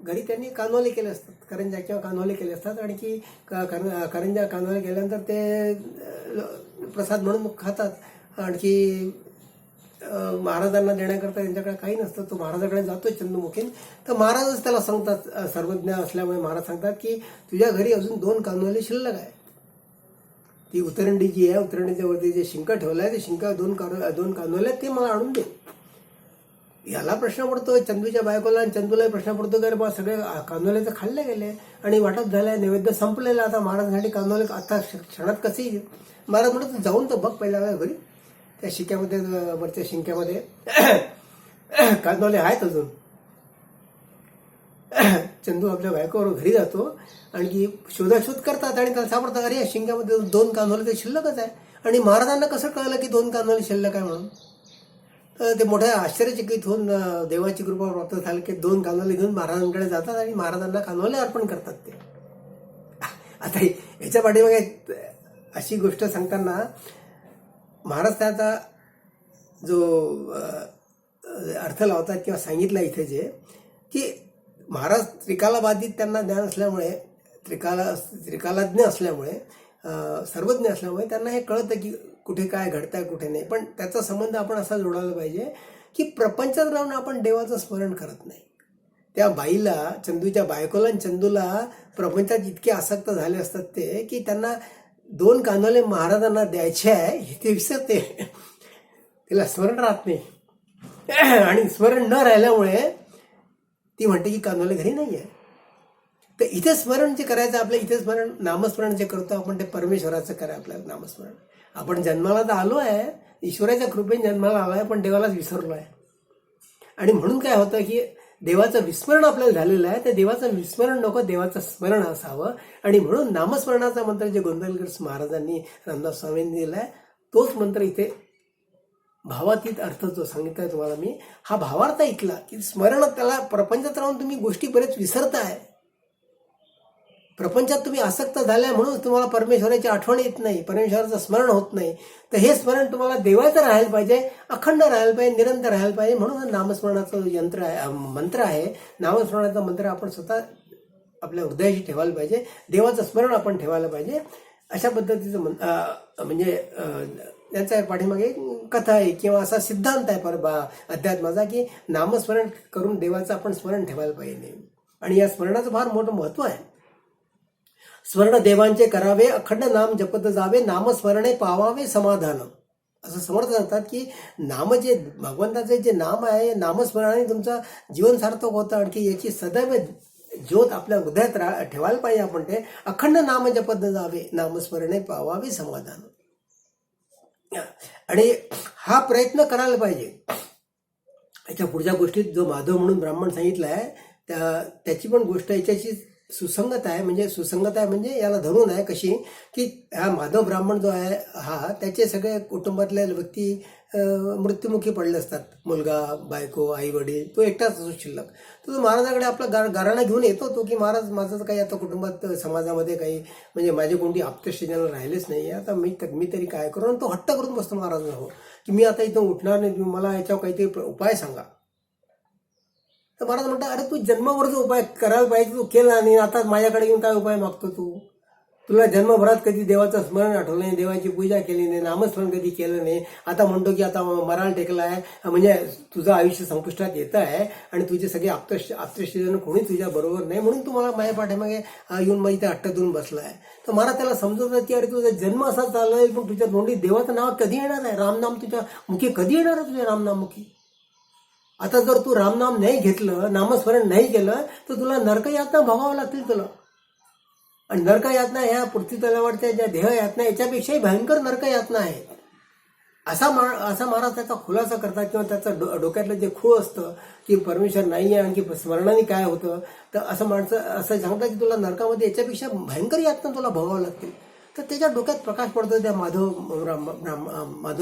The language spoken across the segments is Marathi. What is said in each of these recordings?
घरी त्यांनी कानोले केले असतात, करंजा किंवा कानोले केले असतात. आणखी करंजा कानोले केल्यानंतर ते प्रसाद म्हणून खातात. आणखी महाराजांना देण्याकरता त्यांच्याकडे काही नसतं. तो महाराजाकडे जातो चंदुमुखीन, तर महाराजच त्याला सांगतात, सर्वज्ञ असल्यामुळे महाराज सांगतात की तुझ्या घरी अजून 2 कानोले शिल्लक आहे. ती उतरंडी जी आहे, उतरंडीच्या वरती जे शिंक ठेवलं आहे, ते शिंक 2 कानोले ते मला आणून दे. याला प्रश्न पडतो चंदूच्या बायकोला, आणि चंदूलाही प्रश्न पडतो की अरे बा सगळे कानोले तर खाल्ले गेले आणि वाटप झालंय, नैवेद्य संपलेला, आता महाराजांसाठी कानोले आता क्षणात कसे येईल. महाराज म्हणतो जाऊन तर बघ पहिल्या घरी, त्या शिक्यामध्ये, वरच्या शिंक्यामध्ये कानोले आहेत अजून. चंदू आपल्या बायकोवर घरी जातो, आणखी शोधाशोध करतात आणि त्याला सापडतात अरे या शिंक्यामध्ये 2 कानोले ते शिल्लकच आहे. आणि महाराजांना कसं कळलं की 2 कानोले शिल्लक आहे म्हणून. ते मोठ्या आश्चर्यचकित होऊन देवाची कृपा प्राप्त झाली की 2 कानोले घेऊन महाराजांकडे जातात आणि महाराजांना कानोले अर्पण करतात. ते आता याच्या पाठीमागे अशी गोष्ट सांगताना महाराज त्याचा जो अर्थ लावतात किंवा सांगितला इथे जे की महाराज त्रिकालाबाधित त्यांना ज्ञान असल्यामुळे, त्रिकालाज्ञ असल्यामुळे, सर्वज्ञ असल्यामुळे त्यांना हे कळतं की कुठे काय घडतंय कुठे नाही. पण त्याचा संबंध आपण असा जोडायला पाहिजे की प्रपंचात राहून आपण देवाचं स्मरण करत नाही. त्या बाईला, चंदूच्या बायकोला आणि चंदूला प्रपंचात इतके आसक्त झाले असतात ते की त्यांना 2 कानोले महाराजांना द्यायचे आहे हे ते विसरते. तिला स्मरण राहत नाही. आणि स्मरण न राहिल्यामुळे ती म्हणते की कानोले घरी नाही आहे. तर इथे स्मरण जे करायचं आपलं, इथे स्मरण, नामस्मरण जे करतो आपण ते परमेश्वराचं करा. आपल्याला नामस्मरण, आपण जन्माला तर आलो आहे, ईश्वराच्या कृपेने जन्माला आलो आहे, पण देवालाच विसरलो आहे. आणि म्हणून काय होतं की देवाचं विस्मरण आपल्याला झालेलं आहे. ते देवाचं विस्मरण नको, देवाचं स्मरण असावं. आणि म्हणून नामस्मरणाचा मंत्र जे गोंदवलेकर महाराजांनी, रामदास स्वामींनी दिला आहे, तोच मंत्र इथे भावातीत अर्थ जो सांगितलाय तुम्हाला मी, हा भावार्थ ऐकला की स्मरण, त्याला प्रपंचात राहून तुम्ही गोष्टी बरेच विसरताय. प्रपंचात तुम्ही आसक्त झालाय म्हणून तुम्हाला परमेश्वराची आठवण येत नाही, परमेश्वराचं स्मरण होत नाही. तर हे स्मरण तुम्हाला देवाचं राहायला पाहिजे, अखंड राहायला पाहिजे, निरंतर राहायला पाहिजे. म्हणून नामस्मरणाचं यंत्र आहे, मंत्र आहे. नामस्मरणाचा मंत्र आपण स्वतः आपल्या हृदयाशी ठेवायला पाहिजे, देवाचं स्मरण आपण ठेवायला पाहिजे. अशा पद्धतीचं म्हणजे त्यांच्या पाठीमागे कथा आहे किंवा असा सिद्धांत आहे अध्यात्माचा की नामस्मरण करून देवाचं आपण स्मरण ठेवायला पाहिजे. आणि या स्मरणाचं फार मोठं महत्व आहे. स्मरण देवांचे करावे, अखंड नाम जपत जावे, नामस्मरणे पावावे समाधान. असं समर्थ सांगतात की नाम, जे भगवंताचे जे नाम आहे, नामस्मरणाने तुमचं जीवन सार्थक होतं. आणखी याची सदैव ज्योत आपल्या हृदयात ठेवायला पाहिजे. आपण ते अखंड नाम जपत जावे, नामस्मरणे पावावे समाधान. आणि हा प्रयत्न करायला पाहिजे. याच्या पुढच्या गोष्टीत जो माधव म्हणून ब्राह्मण सांगितला आहे त्याची पण गोष्ट याच्याशी सुसंगत आहे. म्हणजे याला धरून आहे कशी की हा माधव ब्राह्मण जो आहे हा, त्याचे सगळे कुटुंबातले व्यक्ती मृत्युमुखी पडले असतात. मुलगा, बायको, आई वडील, तो एकटाच असतो शिल्लक. तर तो महाराजाकडे आपला गाराणा घेऊन येतो तो की महाराज माझं काही आता कुटुंबात, समाजामध्ये काही म्हणजे माझे कोणती आप्तस्वजन राहिलेच नाही, आता मी तरी काय करू. आणि तो हट्ट करून बसतो महाराज हो की मी आता इथं उठणार नाही, तुम्ही मला याच्यावर काहीतरी उपाय सांगा. तर महाराज म्हणतात अरे तू जन्मावर जो उपाय करायला पाहिजे तू केला नाही, आता माझ्याकडे येऊन काय उपाय मागतो तू. तुला जन्मभरात कधी देवाचं स्मरण आठवलं नाही, देवाची पूजा केली नाही, नामस्मरण कधी केलं नाही. आता म्हणतो की आता मराल टेकला आहे, म्हणजे तुझं आयुष्य संपुष्टात येतं आहे आणि तुझे सगळे आप्तस्वजन कोणी तुझ्या बरोबर नाही, म्हणून तू मला माझ्या पाठीमागे येऊन मग इथे हट्ट देऊन बसला आहे. तर महाराज त्याला समजवतात की अरे तुझा जन्म असा चाललाय, पण तुझ्या तोंडी देवाचं नाव कधी येणार आहे, रामनाम तुझ्या मुखी कधी येणार आहे, तुझ्या रामनाम मुखी. आता जर तू रामनाम नाही घेतलं, नामस्मरण नाही केलं, तर तुला नरकयातना भोगावं लागतील तुला. आणि नरकयातना ह्या पृथ्वी तलावरच्या ज्या देह यातना याच्यापेक्षाही भयंकर नरकयातना आहे. असा महाराज त्याचा खुलासा करतात किंवा त्याचं डोक्यातलं जे खूळ असतं की परमेश्वर नाही आहे आणखी स्मरणाने काय होतं, तर असं माणसं असं सांगतात की तुला नरकामध्ये याच्यापेक्षा भयंकर यातना तुला भोगावं लागतील. तर त्याच्या डोक्यात प्रकाश पडतो त्या माधव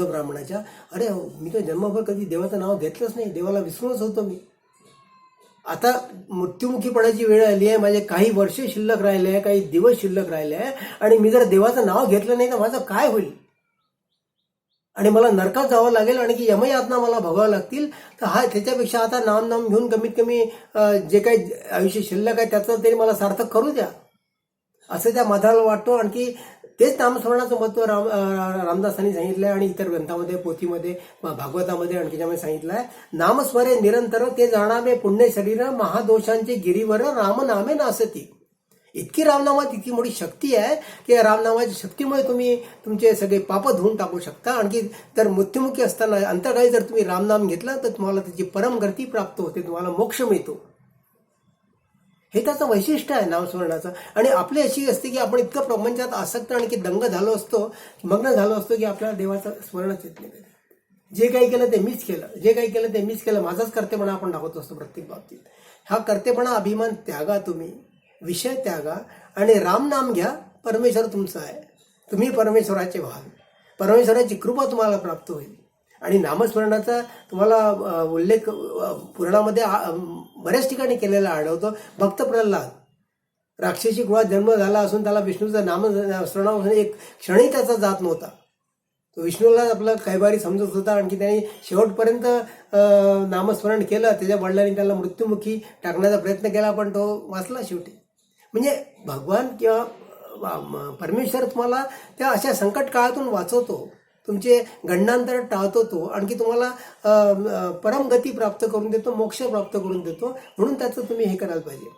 ब्राह्मणाच्या, अरे मी तर जन्मभर कधी देवाचं नाव घेतलंच नाही, देवाला विसरूनच होतो मी. आता मृत्युमुखी पडायची वेळ आली आहे, माझे काही वर्ष शिल्लक राहिले आहे, काही दिवस शिल्लक राहिले आहे, आणि मी जर देवाचं नाव घेतलं नाही तर माझं काय होईल. आणि मला नरकात जावं लागेल आणि की यमयातना मला भोगावं लागतील, तर हा त्याच्यापेक्षा आता नाम घेऊन कमीत कमी जे काही आयुष्य शिल्लक आहे त्याचं तरी मला सार्थक करू द्या, असं त्या माधवाला वाटतो. आणखी तेच नामस्मरणाचं महत्त्व रामदासांनी सांगितलं आहे आणि इतर ग्रंथामध्ये, पोथीमध्ये, भागवतामध्ये आणखी ज्यामध्ये सांगितलं आहे, नामस्मरे निरंतर ते जाणावे पुण्य शरीर महादोषांचे गिरीवर रामनामे नासती. इतकी रामनामात इतकी मोठी शक्ती आहे की रामनामाच्या शक्तीमुळे तुम्ही तुमचे सगळे पाप धुवून टाकू शकता. आणखी तर मृत्युमुखी असताना अंतकाळी जर तुम्ही रामनाम घेतलं तर तुम्हाला त्याची परमगती प्राप्त होते, तुम्हाला मोक्ष मिळतो. हे त्याचं वैशिष्ट्य आहे नामस्मरणाचं. आणि आपली अशी असते की आपण इतकं प्रपंचात आसक्त आणखी दंग झालो असतो, मग्न झालो असतो की आपल्याला देवाचं स्मरणच येत नाही. जे काही केलं ते मीच केलं, जे काही केलं ते मीच केलं, माझाच कर्तेपणा आपण दाखवत असतो प्रत्येक बाबतीत. हा कर्तेपणा अभिमान त्यागा, तुम्ही विषय त्यागा आणि रामनाम घ्या. परमेश्वर तुमचा आहे, तुम्ही परमेश्वराचे व्हाल, परमेश्वराची कृपा तुम्हाला प्राप्त होईल. आणि नामस्मरणाचा तुम्हाला उल्लेख पुराणामध्ये बऱ्याच ठिकाणी केलेला आढळतो. भक्त प्रल्हाद राक्षसी कुळात जन्म झाला असून त्याला विष्णूचा नामस्मरणापासून एक क्षणही त्याचा जात नव्हता. तो विष्णूला आपलं कैवारी समजत होता. आणखी त्याने शेवटपर्यंत नामस्मरण केलं. त्याच्या वडिलांनी त्याला मृत्युमुखी टाकण्याचा प्रयत्न केला, पण तो वाचला शेवटी. म्हणजे भगवान किंवा परमेश्वर तुम्हाला त्या अशा संकट काळातून वाचवतो, तुमचे गंडांतर टाळतो तो, आणखी तुम्हाला परमगती प्राप्त करून देतो, मोक्ष प्राप्त करून देतो. म्हणून त्याचं तुम्ही हे करायला पाहिजे.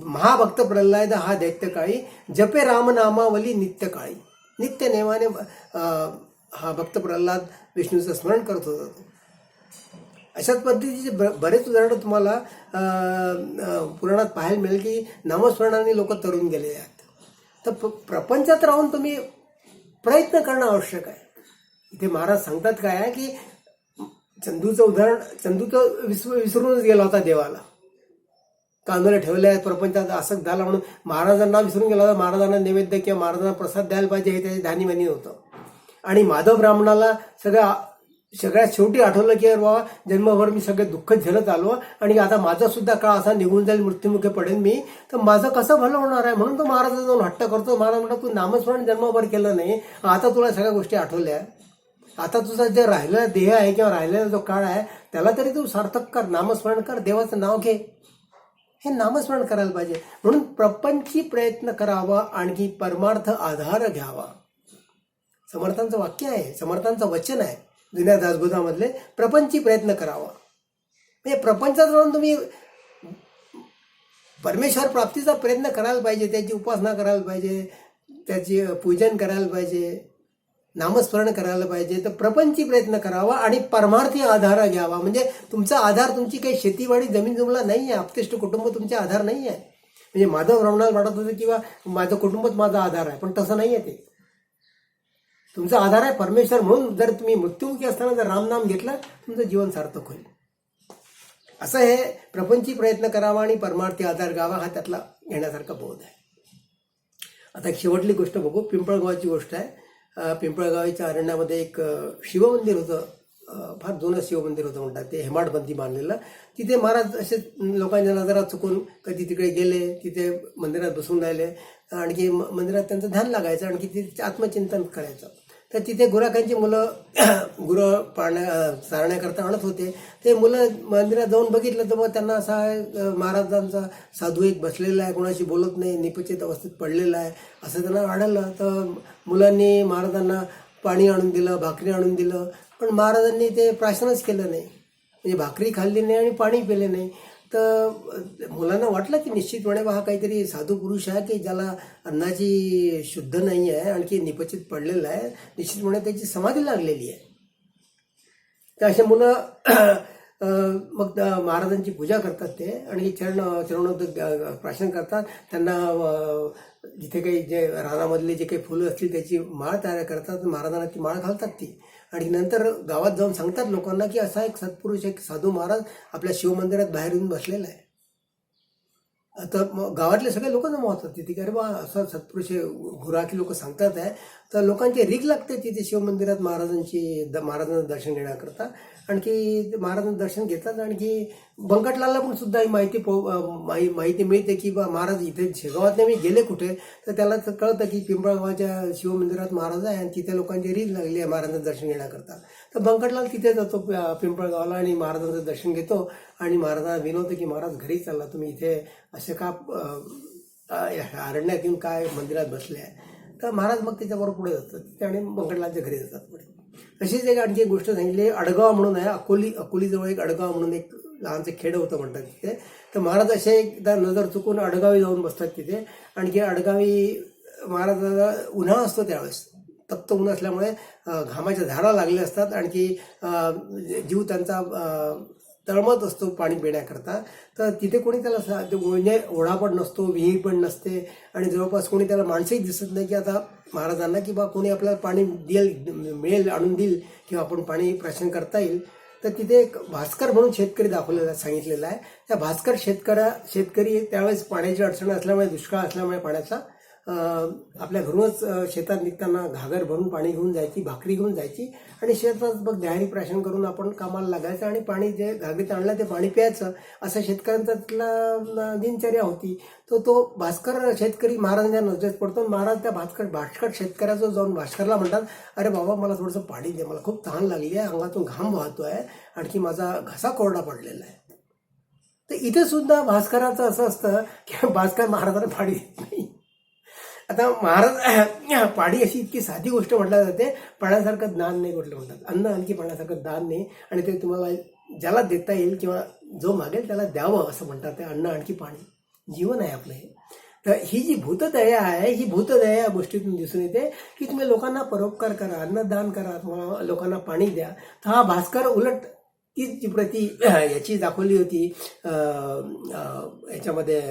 महाभक्त प्रल्हाद हा दैत्यकाळी जपे रामनामावली नित्यकाळी. नित्य नेमाने हा भक्त प्रल्हाद विष्णूचं स्मरण करत होता. अशाच पद्धतीचे बरेच उदाहरणं तुम्हाला पुराणात पाहायला मिळेल की नामस्मरणाने लोक तरुण गेले आहेत. तर प्रपंचात राहून तुम्ही प्रयत्न करणं आवश्यक आहे. इथे महाराज सांगतात काय आहे की चंदूचं उदाहरण, चंदू तर विसरूनच गेला होता देवाला, कांदोले ठेवले आहेत, प्रपंचात आसक्त झाला म्हणून महाराजांना विसरून गेला होता. महाराजांना नैवेद्य किंवा महाराजांना प्रसाद द्यायला पाहिजे हे त्याचे ध्यानीमनी नव्हतं. आणि माधव ब्राह्मणाला सगळ्यात शेवटी आठवलं की बाबा जन्मभर मी सगळे दुःख झेलत आलो आणि आता माझा सुद्धा काळ असा निघून जाईल, मृत्युमुखी पडेल मी, तर माझं कसं भलं होणार आहे. म्हणून तो महाराज जाऊन हट्ट करतो. महाराज म्हणतात तू नामस्मरण जन्मभर केलं नाही, आता तुला सगळ्या गोष्टी आठवल्या, आता तुझा जे राहिलेला देह आहे किंवा राहिलेला जो काळ आहे त्याला तरी तू सार्थक कर, नामस्मरण कर, देवाचं नाव घे. हे नामस्मरण करायला पाहिजे. म्हणून प्रपंची प्रयत्न करावा आणखी परमार्थ आधार घ्यावा. समर्थांचं वाक्य आहे, समर्थांचं वचन आहे जुन्या दासबोधामधले, प्रपंची प्रयत्न करावा. म्हणजे प्रपंचात राहून तुम्ही परमेश्वर प्राप्तीचा प्रयत्न करायला पाहिजे, त्याची उपासना करायला पाहिजे, त्याची पूजन करायला पाहिजे, नामस्मरण करायला पाहिजे. तर प्रपंची प्रयत्न करावा आणि परमार्थी आधार घ्यावा. म्हणजे तुमचा आधार तुमची काही शेतीवाडी जमीन जुमला नाही आहे, आपतेष्ट कुटुंब तुमचे आधार नाही आहे. म्हणजे माधव ब्राह्मणाला वाटत होतं किंवा माझं कुटुंबच माझा आधार आहे, पण तसं नाही आहे. ते तुमचा आधार आहे परमेश्वर. म्हणून जर तुम्ही मृत्युमुखी असताना जर रामनाम घेतला तुमचं जीवन सार्थक होईल. असं हे प्रपंची प्रयत्न करावा आणि परमार्थी आधार घ्यावा, हा त्यातला घेण्यासारखा बोध आहे. आता एक शेवटली गोष्ट बघू, पिंपळगावची गोष्ट आहे. पिंपळगावच्या अरण्यामध्ये एक शिवमंदिर होतं, फार जुनं शिवमंदिर होतं म्हणतात, ते हेमाडपंथी बांधलेलं. तिथे महाराज असे लोकांच्या नजरात चुकून कधी तिकडे गेले, तिथे मंदिरात बसून राहिले, आणखी मंदिरात त्यांचं ध्यान लागायचं, आणखी तिथे आत्मचिंतन करायचं. तर तिथे गुराखांची मुलं गुरं चारण्याकरता आणत होते. ते मुलं मंदिरात जाऊन बघितलं तर मग त्यांना असा महाराजांचा साधू एक बसलेला आहे, कोणाशी बोलत नाही, निपचित अवस्थेत पडलेला आहे असं त्यांना आढळलं. तर मुलांनी महाराजांना पाणी आणून दिलं, भाकरी आणून दिलं, पण महाराजांनी ते प्राशनच केलं नाही, म्हणजे भाकरी खाल्ली नाही आणि पाणी पिले नाही. तर मुलांना वाटलं की निश्चितपणे हा काहीतरी साधू पुरुष आहे की ज्याला अन्नाची शुद्ध नाही आहे, आणखी निपचित पडलेला आहे, निश्चितपणे त्याची समाधी लागलेली आहे. तर असे मुलं मग महाराजांची पूजा करतात ते, आणि चरणोदक प्राशन करतात. त्यांना जिथे काही जे रानामधले जे काही फुलं असतील त्याची माळ तयार करतात, महाराजांना ती माळ घालतात ती, आणि नंतर गावात जाऊन सांगतात लोकांना की असा एक सत्पुरुष, एक साधू महाराज आपल्या शिवमंदिरात बाहेर येऊन बसलेला आहे. तर मग गावातले सगळे लोक जमा होतात तिथे की अरे बा असं सत्पुरुष घुरातली लोक सांगतात आहे. तर लोकांची रीक लागते तिथे शिवमंदिरात महाराजांना दर्शन घेण्याकरता. आणखी महाराजांचं दर्शन घेतात. आणखी बंकटलालला पण सुद्धा ही माहिती मिळते की बा महाराज इथे शेगावात मी गेले कुठे, तर त्याला तर कळतं की पिंपळगावाच्या शिवमंदिरात महाराज आहे आणि तिथे लोकांची रील लागली आहे महाराजांचं दर्शन घेण्याकरता. तर बंकटलाल तिथे जातो पिंपळगावला आणि महाराजांचं दर्शन घेतो आणि महाराजांना विनवतो की महाराज घरी चालला, तुम्ही इथे असे का अरण्यात येऊन काय मंदिरात बसले आहे. तर महाराज मग त्याच्याबरोबर पुढे जातात तिथे आणि बंकटलालच्या घरी जातात पुढे. तशीच एक आणखी एक गोष्ट सांगितली, अडगाव म्हणून आहे, अकोलीजवळ एक अडगाव म्हणून एक लहानचं खेड होतं म्हणतात तिथे. तर महाराज असे एकदा नजर चुकून अडगावी जाऊन बसतात तिथे. आणखी अडगावी महाराजाला उन्हाळा असतो त्यावेळेस, तप्त ऊन असल्यामुळे घामाच्या धारा लागल्या असतात. आणखी जीव त्यांचा तळमत असतो पाणी पिण्याकरता. तर तिथे कोणी त्याला म्हणजे ओढा पण नसतो, विहीर पण नसते आणि जवळपास कोणी त्याला माणसंही दिसत नाही की आता महाराजांना की बा कोणी आपल्याला पाणी मिळेल, आणून देईल किंवा आपण पाणी प्राशन करता येईल. तर तिथे एक भास्कर म्हणून शेतकरी दाखवलेला सांगितलेला आहे. त्या भास्कर शेतकरी त्यावेळेस पाण्याची अडचण असल्यामुळे, दुष्काळ असल्यामुळे पाण्याचा आपल्या घरूनच शेतात निघताना घागर भरून पाणी घेऊन जायची, भाकरी घेऊन जायची आणि शेतात मग न्याहारी प्राशन करून आपण कामाला लागायचं आणि पाणी जे घागरीत आणलं ते पाणी प्यायचं, असं शेतकऱ्यांचा तिथला दिनचर्या होती. तो भास्कर शेतकरी महाराजांच्या नजरेत पडतो. महाराज त्या भास्कर शेतकऱ्याचं जाऊन भास्करला म्हणतात, अरे बाबा मला थोडंसं पाणी दे, मला खूप तहान लागली आहे, अंगातून घाम वाहतो आहे, आणखी माझा घसा कोरडा पडलेला आहे. तर इथे सुद्धा भास्कराचं असं असतं की भास्कर महाराजांना पाणी देत नाही. आता महाराज पाणी अशी इतकी साधी गोष्ट म्हटल्या जाते, पाण्यासारखं दान नाही कुठलं म्हणतात, अन्न आणखी पाण्यासारखं दान नाही आणि ते तुम्हाला ज्याला देता येईल किंवा जो मागेल त्याला द्यावं असं म्हणतात. ते अन्न आणखी पाणी जीवन आहे आपलं हे. तर ही जी भूतदया आहे, ही भूतदया या गोष्टीतून दिसून येते की तुम्ही लोकांना परोपकार करा, अन्नदान करा, तुम्हाला लोकांना पाणी द्या. तर हा भास्कर उलट तीच जी प्रती याची दाखवली होती याच्यामध्ये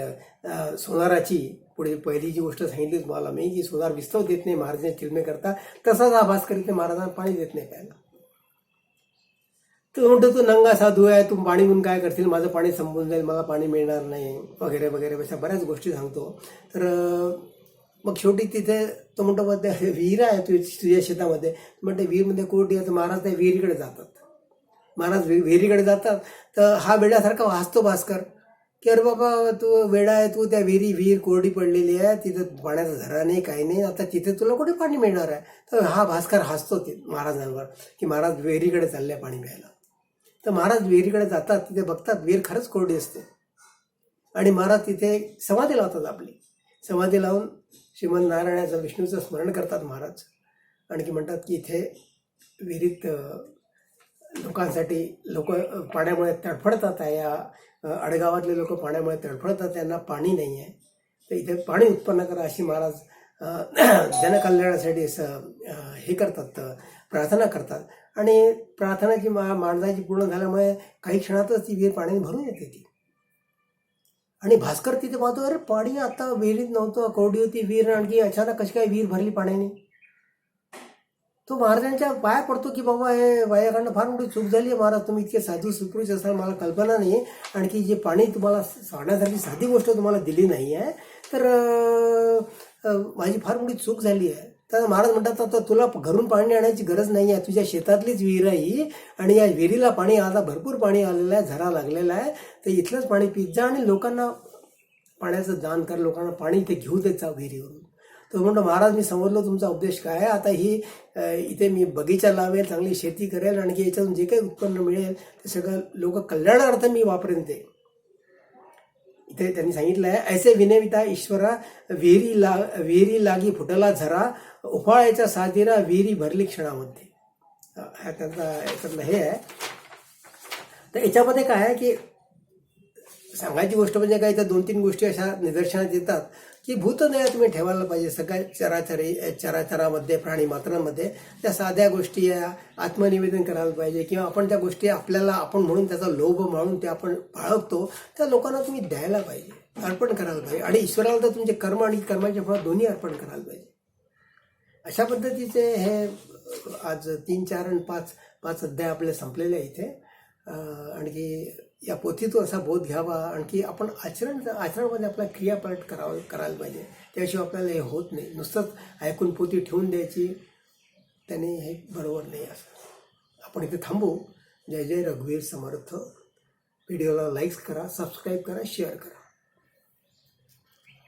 सोनाराची. पुढे पहिली जी गोष्ट सांगितली तुम्हाला मी की सोनार विस्तव देत नाही महाराजांच्या चिलमे करता, तसाच हा भास्कर इथे महाराजांना पाणी देत नाही प्यायला. तो म्हणतो तू नंगा साधू आहे, तू पाणी घेऊन काय करशील, माझं पाणी संपून जाईल, मला पाणी मिळणार नाही वगैरे वगैरे अशा बऱ्याच गोष्टी सांगतो. तर मग शेवटी तिथे तो म्हणतो विहीर आहे तुझ्या शेतामध्ये, म्हणते विहीरमध्ये कोरडी आहे. तर महाराज त्या विहिरीकडे जातात. महाराज विहिरीकडे जातात. तर हा वेड्यासारखा वाचतो भास्कर की अरे बाबा तू वेडा आहे, तू त्या विहीर कोरडी पडलेली आहे, तिथं पाण्याचा झरा नाही काही नाही, आता तिथे तुला कुठे पाणी मिळणार आहे. तर हा भास्कर हसतो ते महाराजांवर की महाराज विहिरीकडे चालले पाणी प्यायला. तर महाराज विहिरीकडे जातात, तिथे बघतात विहीर खरंच कोरडी असते आणि महाराज तिथे समाधी लावतात. आपली समाधी लावून श्रीमंत नारायणाचं विष्णूचं स्मरण करतात महाराज. आणखी म्हणतात की इथे विहिरीत लोकांसाठी लोक पाण्यामुळे तडफडतात आहे, या अडगावातले लोक पाण्यामुळे तडफडतात, त्यांना पाणी नाही आहे, तर इथे पाणी उत्पन्न करा अशी महाराज जनकल्याणासाठी हे करतात, प्रार्थना करतात. आणि प्रार्थनाची माणसाची पूर्ण झाल्यामुळे काही क्षणातच ती विहीर पाण्याने भरून येते ती. आणि भास्कर तिथे पाहतो, अरे पाणी आता विहिरीत नव्हतं, कोरडी होती विहीर, आणखी अचानक कशी काय विहीर भरली पाण्याने. तो महाराजांच्या पाया पडतो की बाबा हे माझ्याकडनं फार मोठी चूक झाली आहे महाराज, तुम्ही इतके साधू सुपुरुष असाल मला कल्पना नाही, आणखी जे पाणी तुम्हाला सोडण्यासाठी साधी गोष्ट तुम्हाला दिली नाही आहे, तर माझी फार मोठी चूक झाली आहे. तर महाराज म्हणतात आता तुला घरून पाणी आणायची गरज नाही आहे, तुझ्या शेतातलीच विहीर आहे ही आणि या विहिरीला पाणी आता भरपूर पाणी आलेलं आहे, झरा लागलेला आहे, तर इथलंच पाणी पित जा आणि लोकांना पाण्याचं दान कर, लोकांना पाणी इथे घेऊ देत जा विहिरीवरून. तो म्हणतो महाराज मी समजलो तुमचा उपदेश काय आहे, आता ही इथे मी बगीचा लावेल, चांगली शेती करेल, आणखी याच्यातून जे काही उत्पन्न मिळेल ते सगळं लोक कल्याणार्थ मी वापरेन. ते इथे त्यांनी सांगितलं आहे, ऐसे विनविता ईश्वरा विहिरी लागी फुटला झरा, उफाळायच्या साथीरा विहिरी भरली क्षणामध्ये. त्यांचा याच्यातलं हे आहे. तर याच्यामध्ये काय आहे की सांगायची गोष्ट म्हणजे काय, तर 2-3 गोष्टी अशा निदर्शनात येतात की भूतदया तुम्ही ठेवायला पाहिजे सगळ्या चराचरामध्ये, प्राणी मात्रांमध्ये. त्या साध्या गोष्टी या आत्मनिवेदन करायला पाहिजे किंवा आपण त्या गोष्टी आपल्याला आपण म्हणून त्याचा लोभ म्हणून ते आपण बाळगतो, त्या लोकांना तुम्ही द्यायला पाहिजे, अर्पण करायला पाहिजे. आणि ईश्वराला तर तुमचे कर्म आणि कर्माचे फळ दोन्ही अर्पण करायला पाहिजे. अशा पद्धतीचे हे आज 3, 4 आणि 5 अध्याय आपले संपलेले आहे इथे. आणखी या पोथीतून असा बोध घ्यावा, आणखी आपण आचरणामध्ये आपला क्रियापाठ करायला पाहिजे. त्याशिवाय आपल्याला हे होत नाही. नुसतंच ऐकून पोथी ठेवून द्यायची त्याने हे बरोबर नाही. असं आपण इथे थांबू. जय जय रघुवीर समर्थ. व्हिडिओला लाईक करा, सबस्क्राईब करा, शेअर करा.